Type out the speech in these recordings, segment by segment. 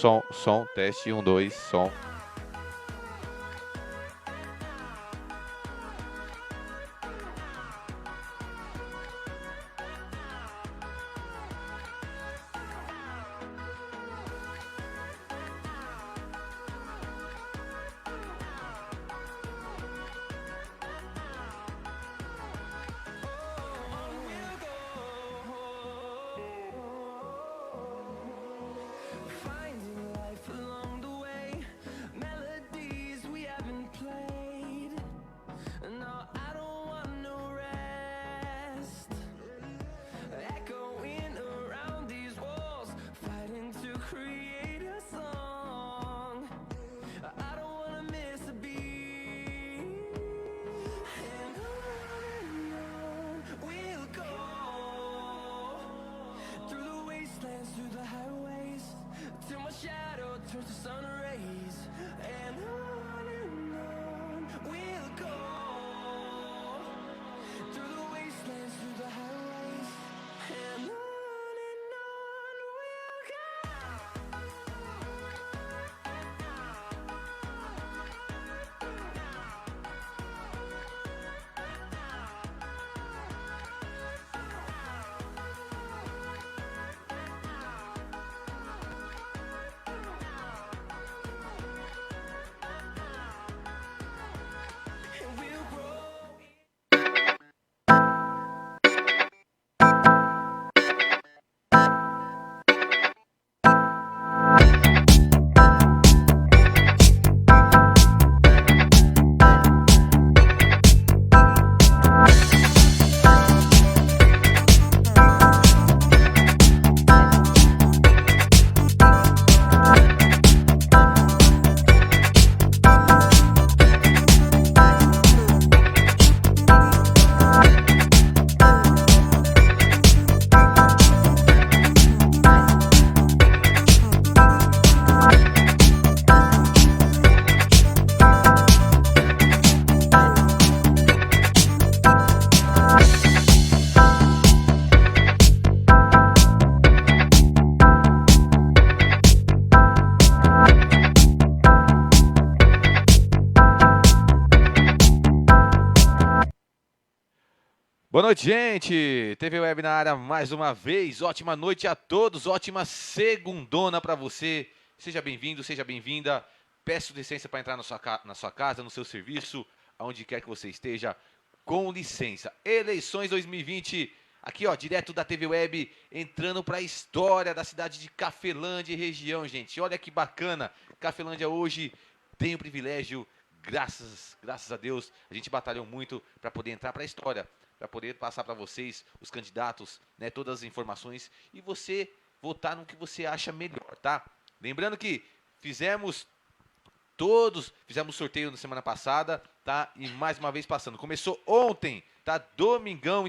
som, teste, 1, 2, som. Finding life along the way, melodies we haven't played. No, I don't want no rest. Echoing around these walls, fighting to create a song. I don't wanna miss a beat. And on we'll go, through the wastelands, through the highways, till my shadow turns to sun rays. And on we'll go, through the wastelands, through the highways. And on we'll go. And we'll grow. Boa noite, gente! TV Web na área mais uma vez. Ótima noite a todos, ótima segundona para você. Seja bem-vindo, seja bem-vinda. Peço licença para entrar na sua casa, no seu serviço, aonde quer que você esteja. Com licença. Eleições 2020, aqui ó, direto da TV Web, entrando para a história da cidade de Cafelândia e região, gente. Olha que bacana. Cafelândia hoje tem o privilégio, graças a Deus, a gente batalhou muito para poder entrar para a história, para poder passar para vocês, os candidatos, né, todas as informações e você votar no que você acha melhor, tá? Lembrando que fizemos sorteio na semana passada, tá? E mais uma vez passando. Começou ontem, tá? Domingão,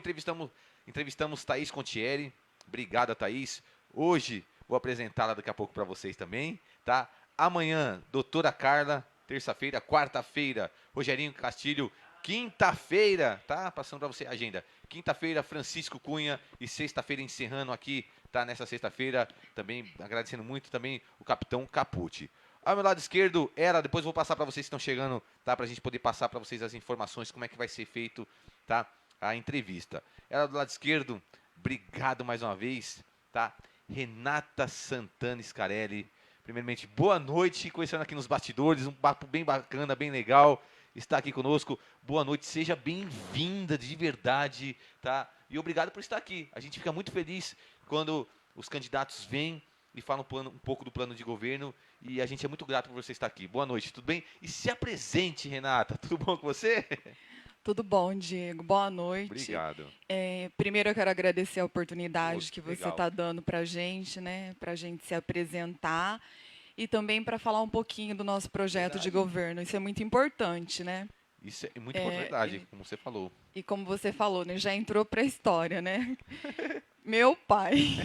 entrevistamos Thaís Contieri. Obrigado, Thaís. Hoje vou apresentá-la daqui a pouco para vocês também, tá? Amanhã, doutora Carla. Terça-feira, quarta-feira, Rogerinho Castilho. Quinta-feira, tá? Passando para você a agenda. Quinta-feira, Francisco Cunha. E sexta-feira, encerrando aqui, tá? Nessa sexta-feira, também agradecendo muito também o capitão Capucci. Ao meu lado esquerdo, ela, depois eu vou passar para vocês que estão chegando, tá? Pra gente poder passar para vocês as informações, como é que vai ser feito, tá? A entrevista. Ela do lado esquerdo, obrigado mais uma vez, tá? Renata Santana Scarelli. Primeiramente, boa noite, conhecendo aqui nos bastidores, um papo bem bacana, bem legal, está aqui conosco. Boa noite, seja bem-vinda de verdade, tá? E obrigado por estar aqui. A gente fica muito feliz quando os candidatos vêm e falam um pouco do plano de governo e a gente é muito grato por você estar aqui. Boa noite, tudo bem? E se apresente, Renata, tudo bom com você? Tudo bom, Diego? Boa noite. Obrigado. Primeiro eu quero agradecer a oportunidade Nossa, que você legal. está dando para a gente, né? Para a gente se apresentar e também para falar um pouquinho do nosso projeto de Verdade. governo. Isso é muito importante, né? Isso é muito verdade, como você falou. E como você falou, né? Já entrou para a história, né? Meu pai.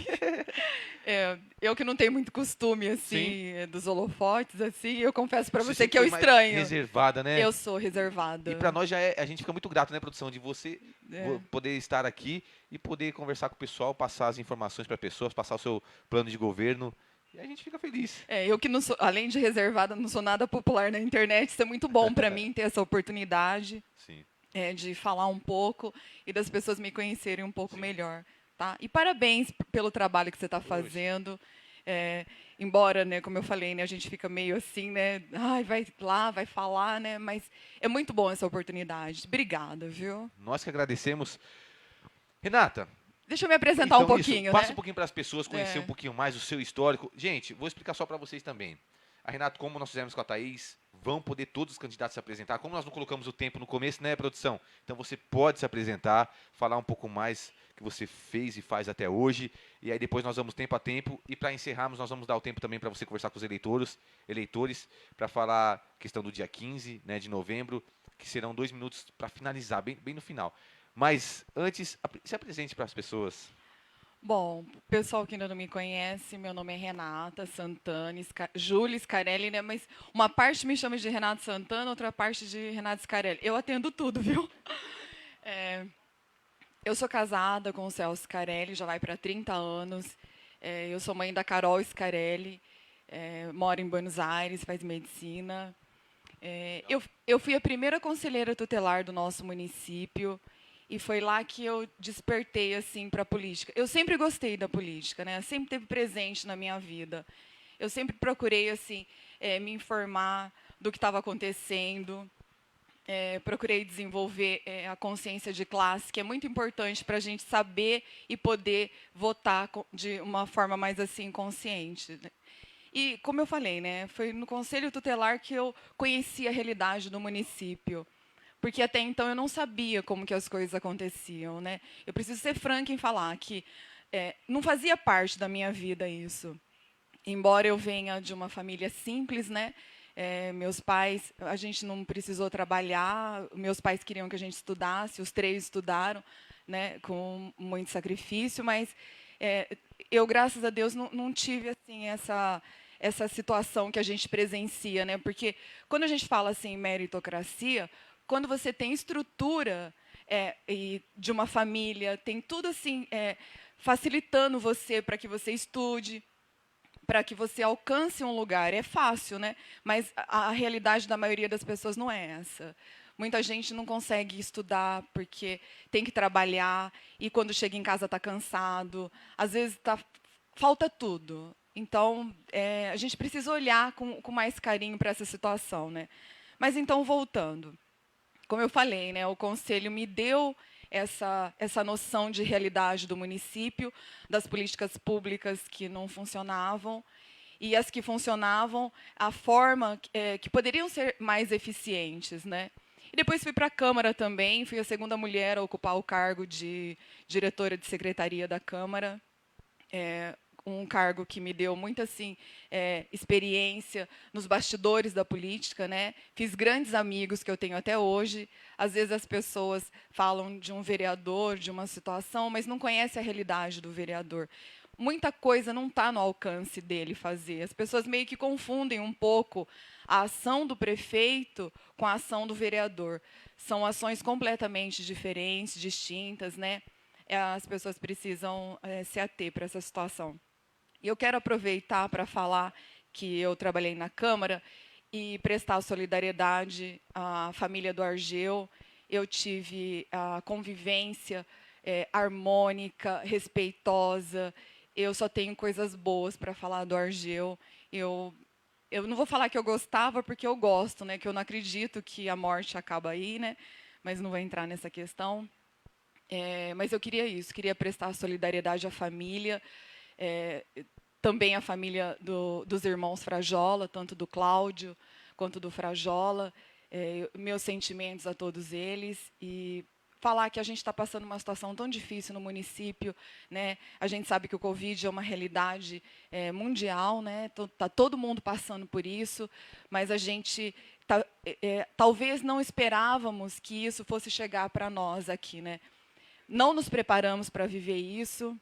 Eu que não tenho muito costume, assim, dos holofotes, assim, eu confesso para você que eu sempre foi mais estranho. reservada, né? Eu sou reservada. E para nós a gente fica muito grato, né, produção, de você É. poder estar aqui e poder conversar com o pessoal, passar as informações para pessoas, passar o seu plano de governo. E a gente fica feliz. Eu que não sou, além de reservada, não sou nada popular na internet, isso é muito bom para mim ter essa oportunidade Sim. de falar um pouco e das pessoas me conhecerem um pouco Sim. melhor, tá? E parabéns pelo trabalho que você está Poxa. fazendo. Embora, né, como eu falei, né, a gente fica meio assim, né? Ai, vai lá, vai falar, né? Mas é muito bom essa oportunidade. Obrigada, viu? Nós que agradecemos. Renata, Deixa eu me apresentar um então isso, pouquinho, passa né? um pouquinho para as pessoas conhecer É. um pouquinho mais o seu histórico. Gente, vou explicar só para vocês também. A Renata, como nós fizemos com a Thaís, vão poder todos os candidatos se apresentar. Como nós não colocamos o tempo no começo, né, produção? Então você pode se apresentar, falar um pouco mais que você fez e faz até hoje. E aí depois nós vamos tempo a tempo. E para encerrarmos, nós vamos dar o tempo também para você conversar com os eleitores, para falar questão do dia 15, né, de novembro, que serão 2 minutos para finalizar, bem no final. Mas antes, se apresente para as pessoas. Bom, pessoal que ainda não me conhece, meu nome é Renata Santana, Júlia Scarelli, né? Mas uma parte me chama de Renata Santana, outra parte de Renata Scarelli. Eu atendo tudo, viu? Eu sou casada com o Celso Scarelli, já vai para 30 anos. Eu sou mãe da Carol Scarelli, moro em Buenos Aires, faz medicina. Eu fui a primeira conselheira tutelar do nosso município. E foi lá que eu despertei assim para a política. Eu sempre gostei da política, né? Sempre teve presente na minha vida. Eu sempre procurei assim me informar do que estava acontecendo. Procurei desenvolver a consciência de classe, que é muito importante para a gente saber e poder votar de uma forma mais assim consciente, né? E como eu falei, né? Foi no Conselho Tutelar que eu conheci a realidade do município. Porque até então eu não sabia como que as coisas aconteciam, né? Eu preciso ser franca em falar que não fazia parte da minha vida isso. Embora eu venha de uma família simples, né? Meus pais, a gente não precisou trabalhar. Meus pais queriam que a gente estudasse, os 3 estudaram, né? Com muito sacrifício, mas eu, graças a Deus, não tive assim essa situação que a gente presencia, né? Porque quando a gente fala assim em meritocracia, quando você tem estrutura e de uma família, tem tudo assim facilitando você para que você estude, para que você alcance um lugar. É fácil, né? Mas a realidade da maioria das pessoas não é essa. Muita gente não consegue estudar porque tem que trabalhar e quando chega em casa está cansado. Às vezes falta tudo. Então, a gente precisa olhar com mais carinho para essa situação, né? Mas então, voltando. Como eu falei, né, o Conselho me deu essa noção de realidade do município, das políticas públicas que não funcionavam, e as que funcionavam, a forma que poderiam ser mais eficientes, né? E depois fui para a Câmara também, fui a segunda mulher a ocupar o cargo de diretora de secretaria da Câmara. Um cargo que me deu muita assim experiência nos bastidores da política, né? Fiz grandes amigos que eu tenho até hoje. Às vezes as pessoas falam de um vereador, de uma situação, mas não conhecem a realidade do vereador. Muita coisa não está no alcance dele fazer. As pessoas meio que confundem um pouco a ação do prefeito com a ação do vereador. São ações completamente diferentes, distintas, né? As pessoas precisam se ater para essa situação. E eu quero aproveitar para falar que eu trabalhei na Câmara e prestar solidariedade à família do Argeu. Eu tive a convivência harmônica, respeitosa. Eu só tenho coisas boas para falar do Argeu. Eu não vou falar que eu gostava, porque eu gosto, né? Que eu não acredito que a morte acaba aí, né? Mas não vou entrar nessa questão. Mas eu queria isso, queria prestar solidariedade à família, também à família dos irmãos Frajola, tanto do Cláudio quanto do Frajola, meus sentimentos a todos eles e falar que a gente está passando uma situação tão difícil no município, né? A gente sabe que o Covid é uma realidade mundial, né? Tá todo mundo passando por isso, mas a gente talvez não esperávamos que isso fosse chegar para nós aqui, né? Não nos preparamos para viver isso.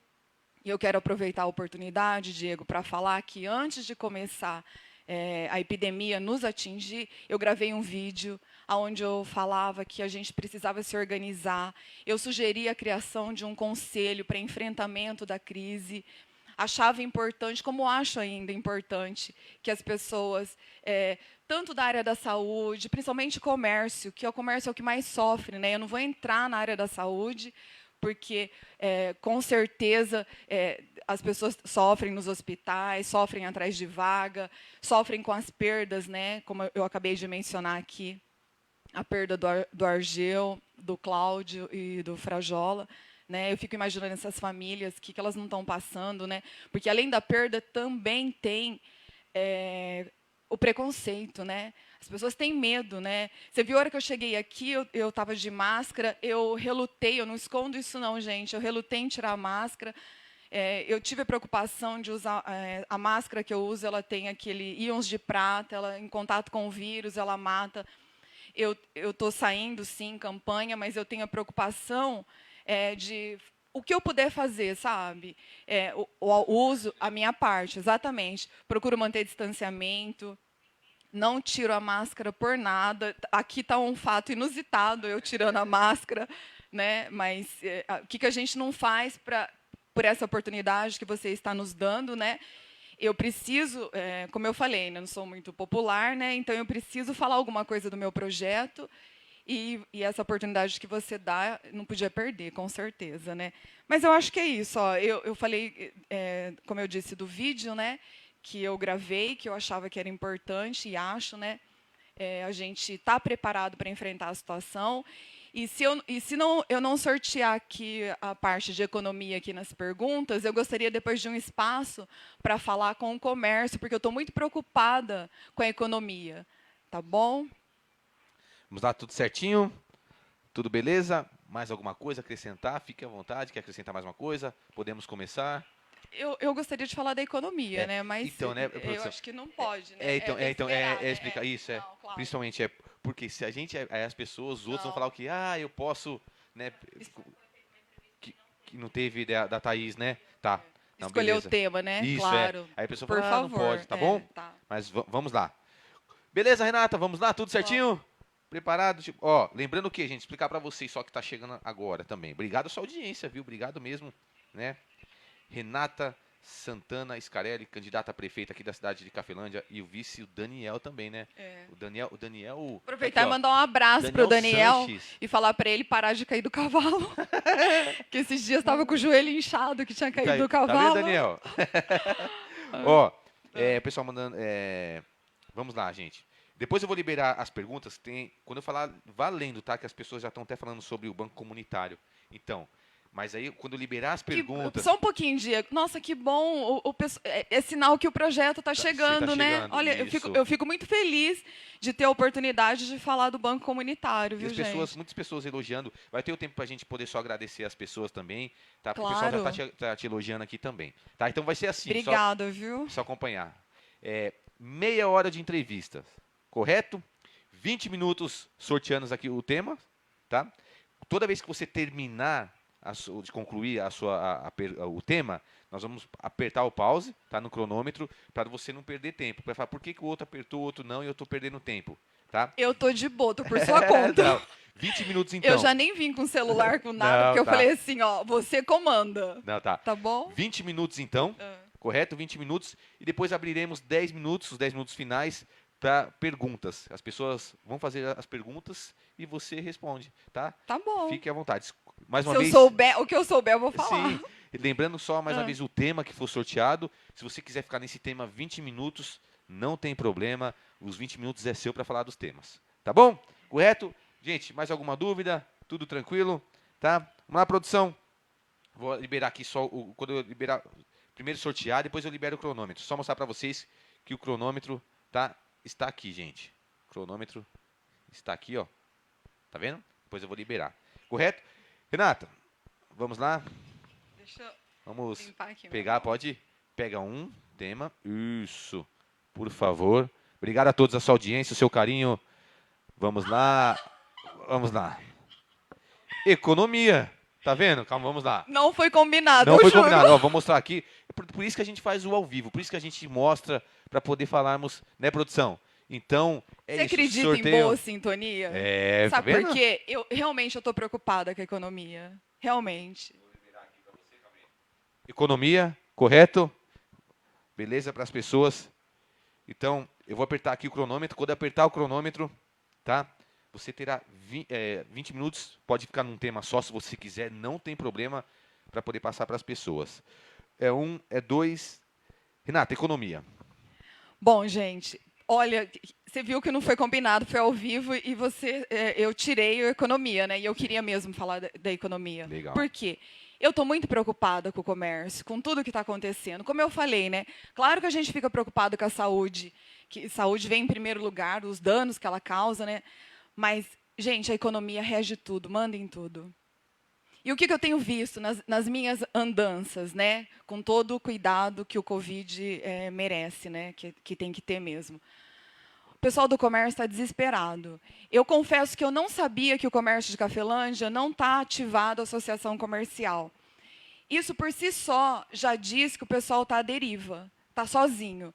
E eu quero aproveitar a oportunidade, Diego, para falar que antes de começar a epidemia nos atingir, eu gravei um vídeo onde eu falava que a gente precisava se organizar. Eu sugeri a criação de um conselho para enfrentamento da crise, achava importante, como acho ainda importante, que as pessoas, tanto da área da saúde, principalmente comércio, que o comércio é o que mais sofre, né? Eu não vou entrar na área da saúde, porque, com certeza, as pessoas sofrem nos hospitais, sofrem atrás de vaga, sofrem com as perdas, né? Como eu acabei de mencionar aqui, a perda do Argeu, do Cláudio e do Frajola. Né? Eu fico imaginando essas famílias, o que elas não estão passando, né? Porque, além da perda, também tem o preconceito, né? As pessoas têm medo, né? Você viu a hora que eu cheguei aqui, eu estava de máscara, eu relutei, eu não escondo isso não, gente, eu relutei em tirar a máscara. Eu tive a preocupação de usar a máscara que eu uso, ela tem aquele íons de prata, ela em contato com o vírus, ela mata. Eu estou saindo, sim, em campanha, mas eu tenho a preocupação de o que eu puder fazer, sabe? O uso, a minha parte, exatamente. Procuro manter distanciamento, não tiro a máscara por nada. Aqui está um fato inusitado, eu tirando a máscara, né? Mas o que a gente não faz por essa oportunidade que você está nos dando, né? Eu preciso, como eu falei, né, não sou muito popular, né? Então eu preciso falar alguma coisa do meu projeto. E essa oportunidade que você dá, não podia perder, com certeza, né? Mas eu acho que é isso. Ó, eu falei, como eu disse, do vídeo, né, que eu gravei, que eu achava que era importante, e acho, né? A gente está preparado para enfrentar a situação. E se eu não sortear aqui a parte de economia aqui nas perguntas, eu gostaria depois de um espaço para falar com o comércio, porque eu estou muito preocupada com a economia. Tá bom? Vamos lá, tudo certinho? Tudo beleza? Mais alguma coisa a acrescentar? Fique à vontade. Quer acrescentar mais uma coisa? Podemos começar? Eu gostaria de falar da economia, né? Mas então, né, eu produção, acho que não pode, né? explicar isso, Não, claro. principalmente porque se a gente, as pessoas, os outros vão Não. falar o que, eu posso, né, que não teve da Thaís, né? Tá, não, Escolher o beleza. tema, né? Isso, Claro. Aí a pessoa Por fala, não favor. pode, tá bom? Tá. Mas vamos lá. Beleza, Renata, vamos lá, tudo certinho? Preparado? Ó, lembrando o que, gente? Explicar pra vocês só que tá chegando agora também. Obrigado a sua audiência, viu? Obrigado mesmo, né? Renata Santana Scarelli, candidata a prefeita aqui da cidade de Cafelândia, e o vice, o Daniel também, né? O Daniel. Aproveitar aqui, e ó, mandar um abraço para o Daniel Sanches. e falar para ele parar de cair do cavalo. Que esses dias estava com o joelho inchado, que tinha caído do Tá cavalo. vendo, Daniel? Ó, pessoal mandando. Vamos lá, gente. Depois eu vou liberar as perguntas. Quando eu falar valendo, tá? Que as pessoas já estão até falando sobre o banco comunitário. Então, mas aí quando eu liberar as perguntas. Só um pouquinho, Diego. Nossa, que bom. É sinal que o projeto está chegando, né? chegando, Olha, eu fico muito feliz de ter a oportunidade de falar do banco comunitário, viu, gente? Muitas pessoas elogiando. Vai ter o tempo pra gente poder só agradecer as pessoas também, tá? Porque Claro. o pessoal já tá te elogiando aqui também. Tá? Então vai ser assim. Obrigada, viu? Só acompanhar. Meia hora de entrevistas, correto? 20 minutos sorteando aqui o tema, tá? Toda vez que você terminar de concluir o tema, nós vamos apertar o pause, tá, no cronômetro, para você não perder tempo. Para falar por que o outro apertou, o outro não, e eu estou perdendo tempo, tá? Eu tô de boa, tô por sua conta. Não, 20 minutos então. Eu já nem vim com celular, com nada, Não, porque eu tá. falei assim, ó, você comanda. Não, tá. Tá bom? 20 minutos então, correto? 20 minutos, e depois abriremos 10 minutos, os 10 minutos finais, para perguntas. As pessoas vão fazer as perguntas e você responde, tá? Tá bom. Fique à vontade. Mais uma Se eu vez. souber, o que eu souber, eu vou falar. Sim. E lembrando só mais uma vez o tema que for sorteado. Se você quiser ficar nesse tema 20 minutos, não tem problema. Os 20 minutos é seu para falar dos temas. Tá bom? Correto? Gente, mais alguma dúvida? Tudo tranquilo? Tá? Vamos lá, produção. Vou liberar aqui só quando eu liberar. Primeiro sortear, depois eu libero o cronômetro. Só mostrar para vocês que o cronômetro está aqui, gente. O cronômetro está aqui, ó. Tá vendo? Depois eu vou liberar. Correto? Renata, vamos lá? Deixa eu Vamos limpar aqui. pegar, pode? Pega um tema. Isso. Por favor. Obrigado a todos a sua audiência, o seu carinho. Vamos lá. Vamos lá. Economia. Tá vendo? Calma, vamos lá. Não foi combinado, Não eu foi juro. combinado. Ó, vou mostrar aqui. Por isso que a gente faz o ao vivo. Por isso que a gente mostra para poder falarmos, né, produção? Então, Você isso. acredita Sorteio. em boa sintonia? Tá Sabe vendo? por quê? Eu realmente estou preocupada com a economia. Realmente. Economia. Correto? Beleza para as pessoas? Então, eu vou apertar aqui o cronômetro. Quando eu apertar o cronômetro, tá? Você terá 20 minutos. Pode ficar num tema só se você quiser. Não tem problema para poder passar para as pessoas. É 1, é 2. Renata, economia. Bom, gente, olha, você viu que não foi combinado, foi ao vivo e eu tirei a economia, né? E eu queria mesmo falar da economia. Legal. Por quê? Eu estou muito preocupada com o comércio, com tudo que está acontecendo. Como eu falei, né? Claro que a gente fica preocupado com a saúde, que saúde vem em primeiro lugar, os danos que ela causa, né? Mas, gente, a economia rege tudo, manda em tudo. E o que eu tenho visto nas minhas andanças, né, com todo o cuidado que o Covid merece, né, que tem que ter mesmo. O pessoal do comércio está desesperado. Eu confesso que eu não sabia que o comércio de Cafelândia não está ativado à associação comercial. Isso por si só já diz que o pessoal está à deriva, está sozinho.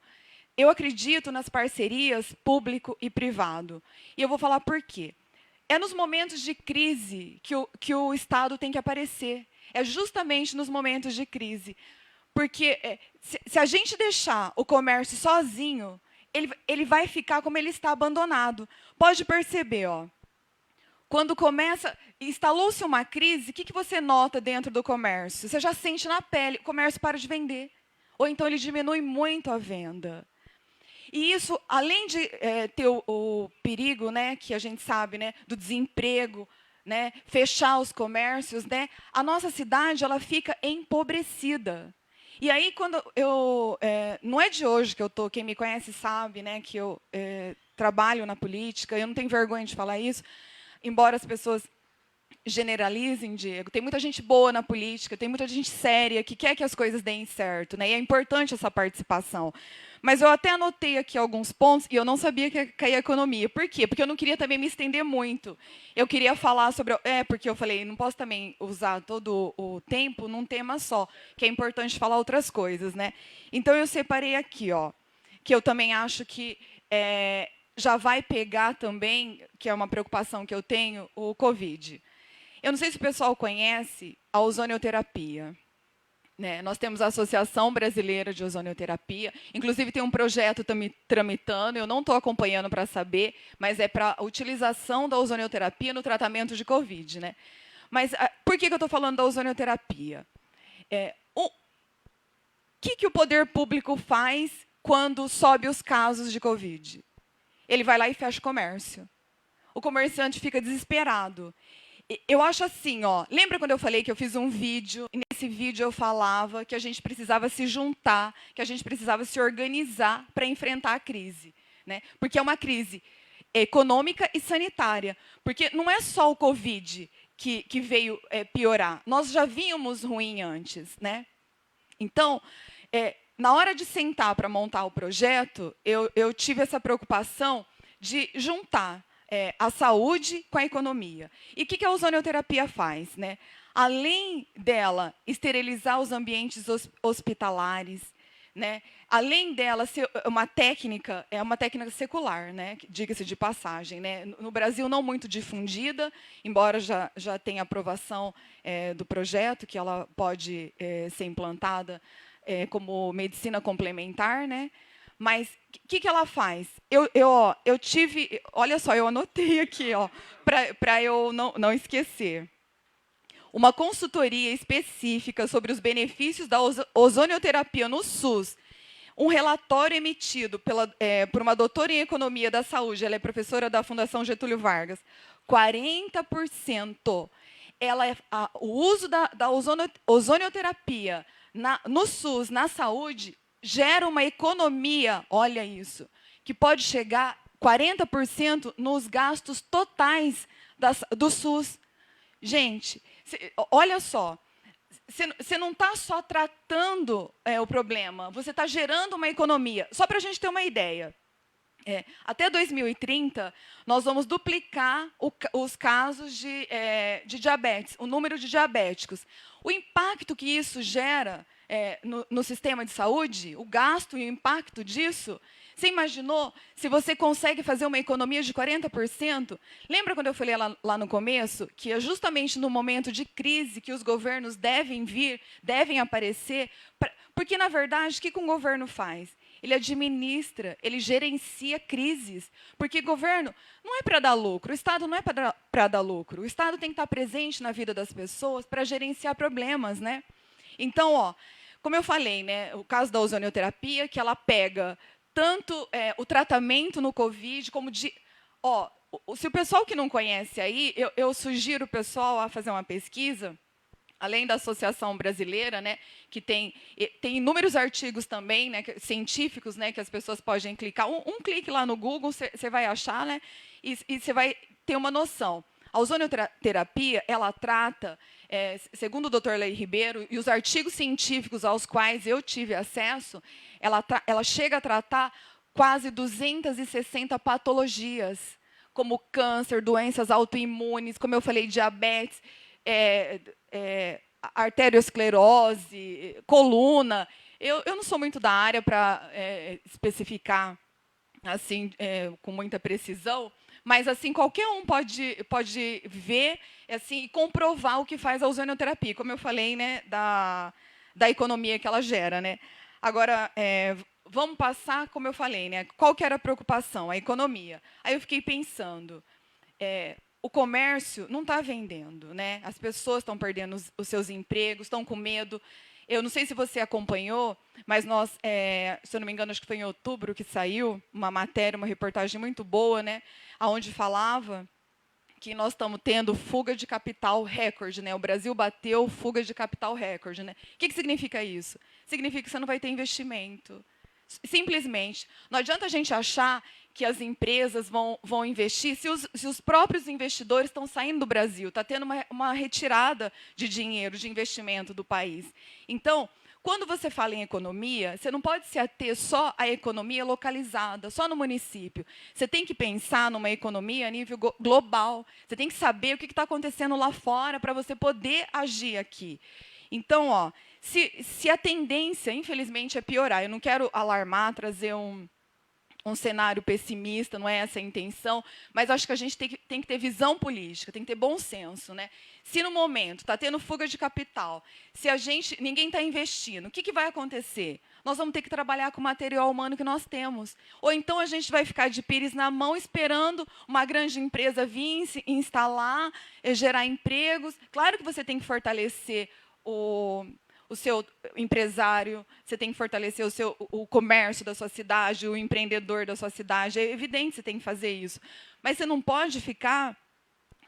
Eu acredito nas parcerias público e privado. E eu vou falar por quê. É nos momentos de crise que o Estado tem que aparecer. É justamente nos momentos de crise. Porque se a gente deixar o comércio sozinho, ele vai ficar como ele está abandonado. Pode perceber, ó. Quando instalou-se uma crise, o que você nota dentro do comércio? Você já sente na pele, o comércio para de vender. Ou então ele diminui muito a venda. E isso, além de ter o perigo, né, que a gente sabe, né, do desemprego, né, fechar os comércios, né, a nossa cidade ela fica empobrecida. E aí, quando não é de hoje que eu estou, quem me conhece sabe, né, que eu trabalho na política, eu não tenho vergonha de falar isso, embora as pessoas generalizem, Diego. Tem muita gente boa na política, tem muita gente séria que quer que as coisas deem certo, né? E é importante essa participação. Mas eu até anotei aqui alguns pontos e eu não sabia que ia cair a economia. Por quê? Porque eu não queria também me estender muito. Eu queria falar sobre... porque eu falei, não posso também usar todo o tempo num tema só, que é importante falar outras coisas, né? Então, eu separei aqui, ó, que eu também acho que já vai pegar também, que é uma preocupação que eu tenho, o Covid. Eu não sei se o pessoal conhece a ozonioterapia. Né? Nós temos a Associação Brasileira de Ozonioterapia. Inclusive, tem um projeto tramitando, eu não estou acompanhando para saber, mas é para a utilização da ozonioterapia no tratamento de Covid. Né? Mas por que eu estou falando da ozonioterapia? O que o poder público faz quando sobe os casos de Covid? Ele vai lá e fecha o comércio. O comerciante fica desesperado. Eu acho assim, ó, lembra quando eu falei que eu fiz um vídeo, e nesse vídeo eu falava que a gente precisava se juntar, que a gente precisava se organizar para enfrentar a crise, né? Porque é uma crise econômica e sanitária. Porque não é só o Covid que veio piorar, nós já vínhamos ruim antes, né? Então, na hora de sentar para montar o projeto, eu tive essa preocupação de juntar a saúde com a economia. E o que a ozonioterapia faz? Né? Além dela esterilizar os ambientes hospitalares, né? Além dela ser uma técnica, é uma técnica secular, né? Diga-se de passagem. Né? No Brasil, não muito difundida, embora já tenha aprovação do projeto, que ela pode ser implantada como medicina complementar, né? Mas o que ela faz? Eu tive... Olha só, eu anotei aqui, para eu não esquecer. Uma consultoria específica sobre os benefícios da ozonioterapia no SUS. Um relatório emitido por uma doutora em Economia da Saúde, ela é professora da Fundação Getúlio Vargas. 40%. O uso da ozonioterapia no SUS, na saúde, gera uma economia, olha isso, que pode chegar 40% nos gastos totais do SUS. Gente, olha só, você não está só tratando o problema, você está gerando uma economia. Só para a gente ter uma ideia, até 2030, nós vamos duplicar os casos de diabetes, o número de diabéticos. O impacto que isso gera no sistema de saúde, o gasto e o impacto disso. Você imaginou se você consegue fazer uma economia de 40%? Lembra quando eu falei lá no começo que é justamente no momento de crise que os governos devem vir, devem aparecer? Porque, na verdade, o que um governo faz? Ele administra, ele gerencia crises. Porque governo não é para dar lucro, o Estado não é para dar lucro. O Estado tem que estar presente na vida das pessoas para gerenciar problemas, né? Então, ó, como eu falei, né, o caso da ozonioterapia, que ela pega tanto o tratamento no Covid, como de... Ó, se o pessoal que não conhece aí, eu sugiro o pessoal a fazer uma pesquisa, além da Associação Brasileira, né, que tem inúmeros artigos também, né, científicos, né, que as pessoas podem clicar. Um clique lá no Google, você vai achar, né, e você vai ter uma noção. A ozonioterapia, ela trata, segundo o Dr. Lei Ribeiro, e os artigos científicos aos quais eu tive acesso, ela chega a tratar quase 260 patologias, como câncer, doenças autoimunes, como eu falei, diabetes, arteriosclerose, coluna. Eu não sou muito da área para especificar assim com muita precisão, mas assim qualquer um pode ver assim e comprovar o que faz a ozonioterapia, como eu falei, né, da economia que ela gera, né? Agora vamos passar, como eu falei, né? Qual que era a preocupação? A economia. Aí eu fiquei pensando, o comércio não está vendendo, né? As pessoas estão perdendo os seus empregos, estão com medo. Eu não sei se você acompanhou, mas nós, se eu não me engano, acho que foi em outubro que saiu uma matéria, uma reportagem muito boa, né, onde falava que nós estamos tendo fuga de capital recorde, né? O Brasil bateu fuga de capital recorde, né? O que significa isso? Significa que você não vai ter investimento. Simplesmente, não adianta a gente achar que as empresas vão investir se os próprios investidores estão saindo do Brasil, está tendo uma retirada de dinheiro, de investimento do país. Então, quando você fala em economia, você não pode se ater só à economia localizada, só no município. Você tem que pensar numa economia a nível global. Você tem que saber o que está acontecendo lá fora para você poder agir aqui. Então, ó, se a tendência, infelizmente, é piorar, eu não quero alarmar, trazer um cenário pessimista, não é essa a intenção, mas acho que a gente tem que ter visão política, tem que ter bom senso, né? Se no momento está tendo fuga de capital, se ninguém está investindo, o que vai acontecer? Nós vamos ter que trabalhar com o material humano que nós temos. Ou então a gente vai ficar de pires na mão esperando uma grande empresa vir se instalar, gerar empregos. Claro que você tem que fortalecer o seu empresário, você tem que fortalecer o comércio da sua cidade, o empreendedor da sua cidade. É evidente que você tem que fazer isso. Mas você não pode ficar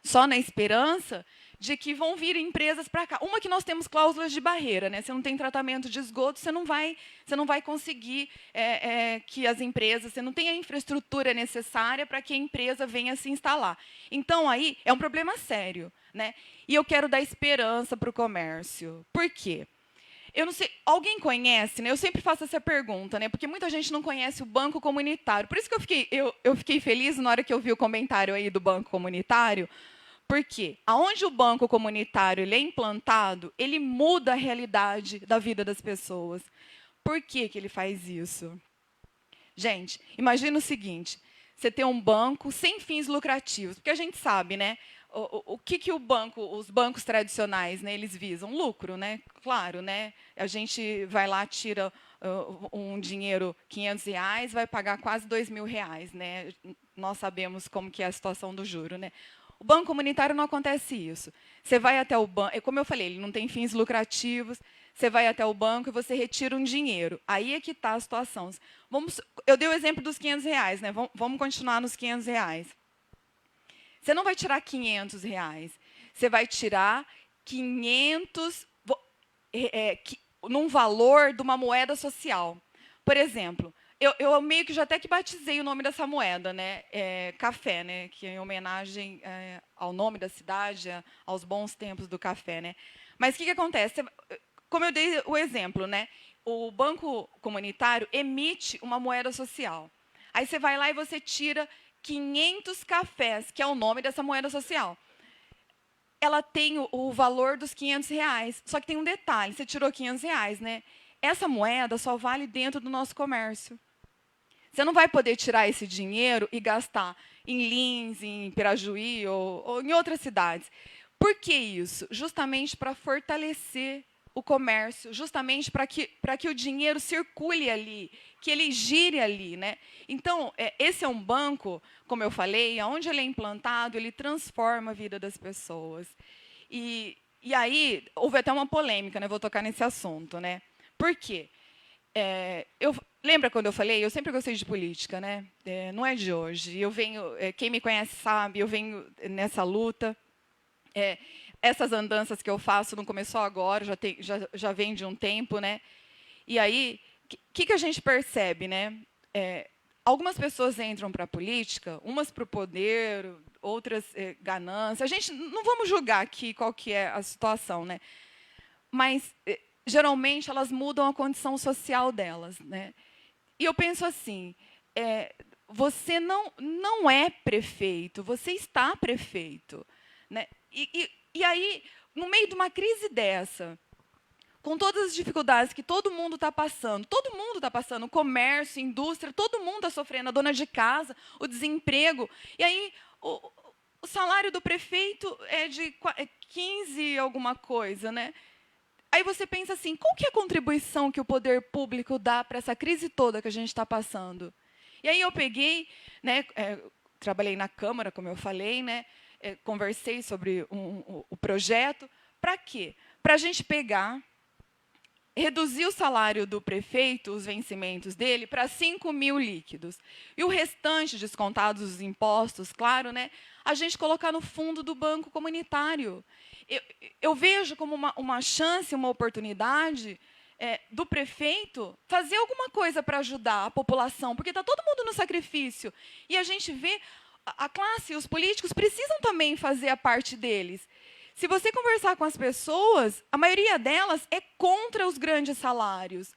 só na esperança de que vão vir empresas para cá. Uma que nós temos cláusulas de barreira, né? Você não tem tratamento de esgoto, você não vai conseguir que as empresas, você não tem a infraestrutura necessária para que a empresa venha se instalar. Então, aí, é um problema sério, né? E eu quero dar esperança para o comércio. Por quê? Eu não sei, alguém conhece, né? Eu sempre faço essa pergunta, né? Porque muita gente não conhece o Banco Comunitário. Por isso que eu fiquei feliz na hora que eu vi o comentário aí do Banco Comunitário, porque aonde o Banco Comunitário ele é implantado, ele muda a realidade da vida das pessoas. Por que ele faz isso? Gente, imagina o seguinte, você tem um banco sem fins lucrativos, porque a gente sabe, né? O que os bancos tradicionais, né, eles visam? Lucro, né? Claro, né? A gente vai lá, tira um dinheiro, R$500, vai pagar quase R$2.000, né? Nós sabemos como que é a situação do juro, né? O Banco Comunitário não acontece isso. Você vai até o banco, como eu falei, ele não tem fins lucrativos, você vai até o banco e você retira um dinheiro. Aí é que está a situação. Eu dei o exemplo dos R$500, né? Vamos continuar nos R$500. Você não vai tirar R$500, você vai tirar 500 num valor de uma moeda social. Por exemplo, eu meio que já até que batizei o nome dessa moeda, né? Café, né? Que é em homenagem ao nome da cidade, aos bons tempos do café, né? Mas o que acontece? Como eu dei o exemplo, né? O Banco Comunitário emite uma moeda social. Aí você vai lá e você tira 500 cafés, que é o nome dessa moeda social. ela tem o valor dos R$ 500. Só que tem um detalhe, você tirou R$ 500, né? Essa moeda só vale dentro do nosso comércio. Você não vai poder tirar esse dinheiro e gastar em Lins, em Pirajuí ou em outras cidades. Por que isso? Justamente para fortalecer o comércio, justamente para que o dinheiro circule ali, que ele gire ali, né? Então, esse é um banco, como eu falei, onde ele é implantado, ele transforma a vida das pessoas. E aí, houve até uma polêmica, né? Vou tocar nesse assunto, né? Por quê? Lembra quando eu falei? Eu sempre gostei de política, né? Não é de hoje. Eu venho, quem me conhece sabe, eu venho nessa luta. Essas andanças que eu faço não começou agora, já vem de um tempo, né? E aí, o que a gente percebe, né? Algumas pessoas entram para a política, umas para o poder, outras ganância. A gente não vamos julgar aqui qual que é a situação, né? Mas geralmente elas mudam a condição social delas, né? E eu penso assim, você não é prefeito, você está prefeito, né? E aí, no meio de uma crise dessa, com todas as dificuldades que todo mundo está passando, o comércio, indústria, todo mundo está sofrendo, a dona de casa, o desemprego, e aí o salário do prefeito é de 15 alguma coisa, né? Aí você pensa assim, qual que é a contribuição que o poder público dá para essa crise toda que a gente está passando? E aí eu peguei, né, trabalhei na Câmara, como eu falei, né, conversei sobre o projeto. Para quê? Para a gente pegar, reduzir o salário do prefeito, os vencimentos dele, para 5 mil líquidos. E o restante, descontados os impostos, claro, né, a gente colocar no fundo do banco comunitário. Eu vejo como uma chance, uma oportunidade do prefeito fazer alguma coisa para ajudar a população, porque está todo mundo no sacrifício. E a gente vê, a classe, os políticos precisam também fazer a parte deles. Se você conversar com as pessoas, a maioria delas é contra os grandes salários.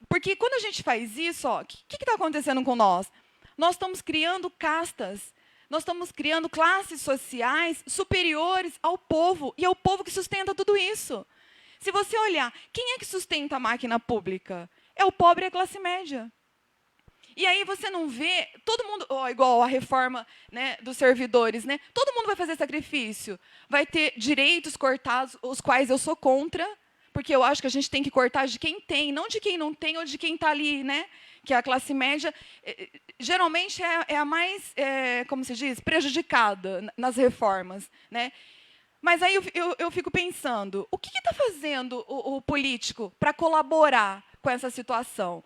Porque quando a gente faz isso, o que está acontecendo com nós? Nós estamos criando castas, nós estamos criando classes sociais superiores ao povo, e é o povo que sustenta tudo isso. Se você olhar, quem é que sustenta a máquina pública? É o pobre e a classe média. E aí você não vê, todo mundo, igual a reforma, né, dos servidores, né, todo mundo vai fazer sacrifício, vai ter direitos cortados, os quais eu sou contra, porque eu acho que a gente tem que cortar de quem tem, não de quem não tem ou de quem está ali, né, que é a classe média, geralmente é a mais, como se diz, prejudicada nas reformas, né. Mas aí eu fico pensando, o que está fazendo o político para colaborar com essa situação?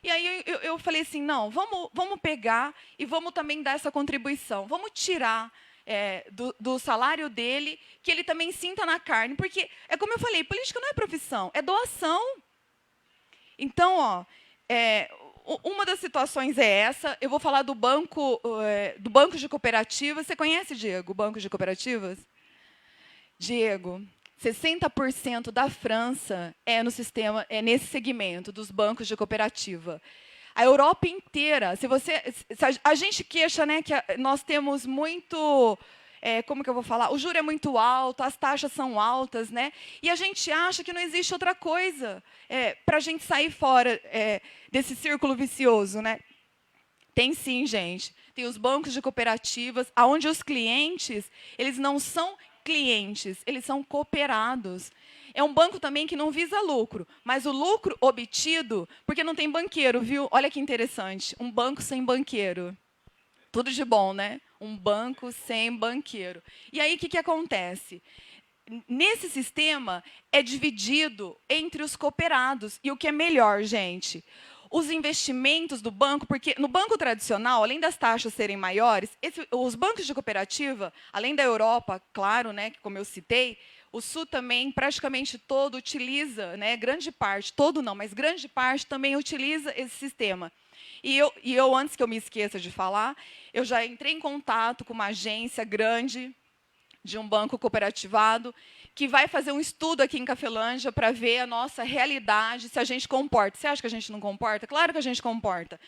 E aí eu falei assim, não, vamos pegar e vamos também dar essa contribuição. Vamos tirar do salário dele, que ele também sinta na carne. Porque, é como eu falei, política não é profissão, é doação. Então, uma das situações é essa. Eu vou falar do banco de cooperativas. Você conhece, Diego, o banco de cooperativas? Diego, 60% da França no sistema, nesse segmento dos bancos de cooperativa. A Europa inteira, a gente queixa, né, que nós temos muito, como que eu vou falar? O juro é muito alto, as taxas são altas, né? E a gente acha que não existe outra coisa para a gente sair fora desse círculo vicioso, né? Tem sim, gente. Tem os bancos de cooperativas, onde os clientes, eles não são clientes, eles são cooperados. É um banco também que não visa lucro, mas o lucro obtido, porque não tem banqueiro, viu? Olha que interessante, um banco sem banqueiro. Tudo de bom, né? Um banco sem banqueiro. E aí, o que acontece? Nesse sistema, é dividido entre os cooperados. E o que é melhor, gente? Os investimentos do banco, porque no banco tradicional, além das taxas serem maiores, os bancos de cooperativa, além da Europa, claro, né, como eu citei, o Sul também, praticamente todo, utiliza, né, grande parte, todo não, mas grande parte também utiliza esse sistema. E eu, antes que eu me esqueça de falar, eu já entrei em contato com uma agência grande de um banco cooperativado, que vai fazer um estudo aqui em Cafelândia para ver a nossa realidade, se a gente comporta. Você acha que a gente não comporta? Claro que a gente comporta.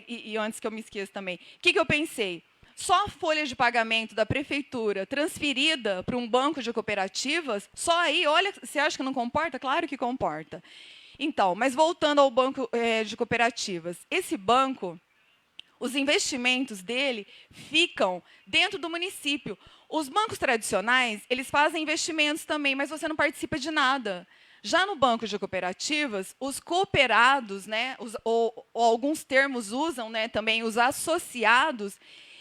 E antes que eu me esqueça também. O que eu pensei? só a folha de pagamento da prefeitura transferida para um banco de cooperativas, só aí, olha, você acha que não comporta? Claro que comporta. Então, mas voltando ao banco de cooperativas, esse banco, os investimentos dele ficam dentro do município. Os bancos tradicionais, eles fazem investimentos também, mas você não participa de nada. Já no banco de cooperativas, os cooperados, né, ou alguns termos usam, né, também os associados,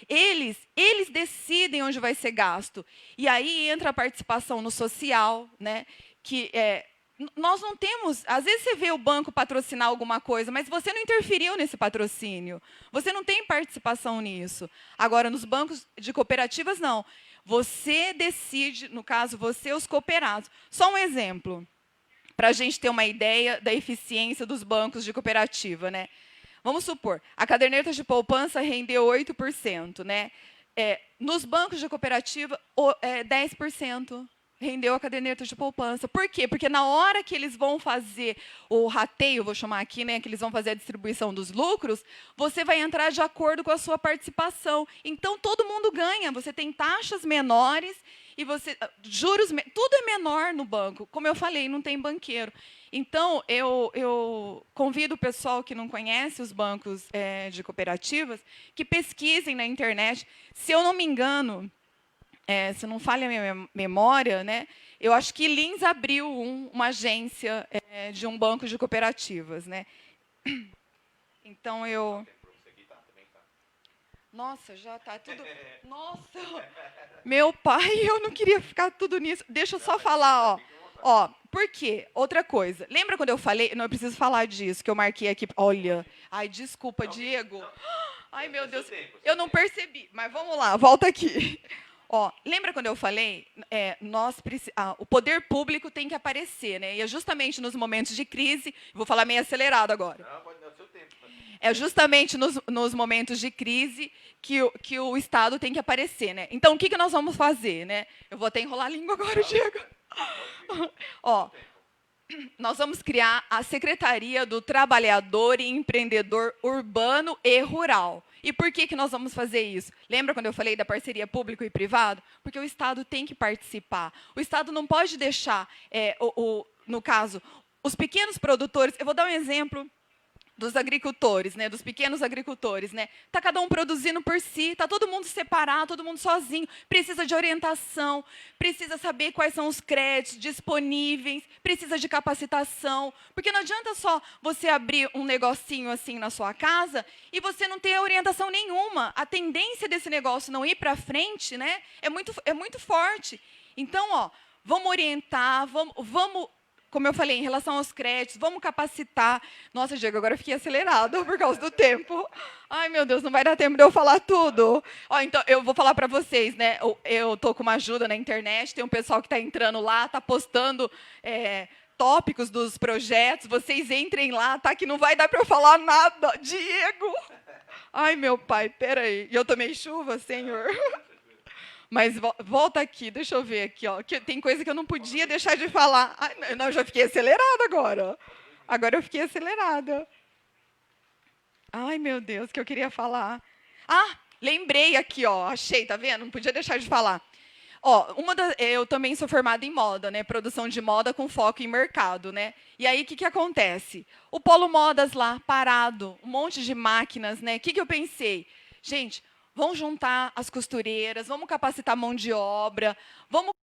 eles decidem onde vai ser gasto. E aí entra a participação no social, né, que nós não temos. Às vezes você vê o banco patrocinar alguma coisa, mas você não interferiu nesse patrocínio. Você não tem participação nisso. Agora, nos bancos de cooperativas, não. Você decide, no caso, você, os cooperados. Só um exemplo, para a gente ter uma ideia da eficiência dos bancos de cooperativa, né? Vamos supor, a caderneta de poupança rendeu 8%, né? Nos bancos de cooperativa, 10% rendeu a caderneta de poupança. Por quê? Porque na hora que eles vão fazer o rateio, vou chamar aqui, né, que eles vão fazer a distribuição dos lucros, você vai entrar de acordo com a sua participação. Então, todo mundo ganha. Você tem taxas menores e juros, tudo é menor no banco. Como eu falei, não tem banqueiro. Então, eu convido o pessoal que não conhece os bancos de cooperativas que pesquisem na internet. Se eu não me engano, se não falha a minha memória, né, eu acho que Lins abriu uma agência de um banco de cooperativas, né? Então Nossa, já está tudo. Nossa, meu pai, eu não queria ficar tudo nisso. Deixa eu só falar, ó. Por quê? Outra coisa. Lembra quando eu falei? Não, eu preciso falar disso que eu marquei aqui. Olha, ai, desculpa, Diego. Ai, meu Deus, eu não percebi. Mas vamos lá, volta aqui. Lembra quando eu falei, o poder público tem que aparecer, né? E é justamente nos momentos de crise, vou falar meio acelerado agora. Não, pode dar o seu tempo. É justamente nos momentos de crise que o Estado tem que aparecer, né? Então, o que nós vamos fazer, né? Eu vou até enrolar a língua agora, Diego. Nós vamos criar a Secretaria do Trabalhador e Empreendedor Urbano e Rural. E por que nós vamos fazer isso? Lembra quando eu falei da parceria público e privado? Porque o Estado tem que participar. O Estado não pode deixar, no caso, os pequenos produtores. Eu vou dar um exemplo dos agricultores, né, dos pequenos agricultores, né? Tá cada um produzindo por si, tá todo mundo separado, todo mundo sozinho, precisa de orientação, precisa saber quais são os créditos disponíveis, precisa de capacitação, porque não adianta só você abrir um negocinho assim na sua casa e você não ter orientação nenhuma. A tendência desse negócio não ir para frente, né, é muito forte. Então, vamos orientar, vamos como eu falei, em relação aos créditos, vamos capacitar. Nossa, Diego, agora eu fiquei acelerada por causa do tempo. Ai, meu Deus, não vai dar tempo de eu falar tudo. Então, eu vou falar para vocês, né? Eu estou com uma ajuda na internet, tem um pessoal que está entrando lá, está postando tópicos dos projetos. Vocês entrem lá, tá? Que não vai dar para eu falar nada. Diego! Ai, meu pai, peraí. E eu tomei chuva, senhor? Mas volta aqui, deixa eu ver aqui, que tem coisa que eu não podia deixar de falar. Ai, não, eu já fiquei acelerada agora. Agora eu fiquei acelerada. Ai, meu Deus, que eu queria falar. Lembrei aqui, achei, tá vendo? Não podia deixar de falar. Eu também sou formada em moda, né? Produção de moda com foco em mercado, né? E aí, o que acontece? O Polo Modas lá, parado, um monte de máquinas, né? O que eu pensei? Gente, vamos juntar as costureiras, vamos capacitar a mão de obra, vamos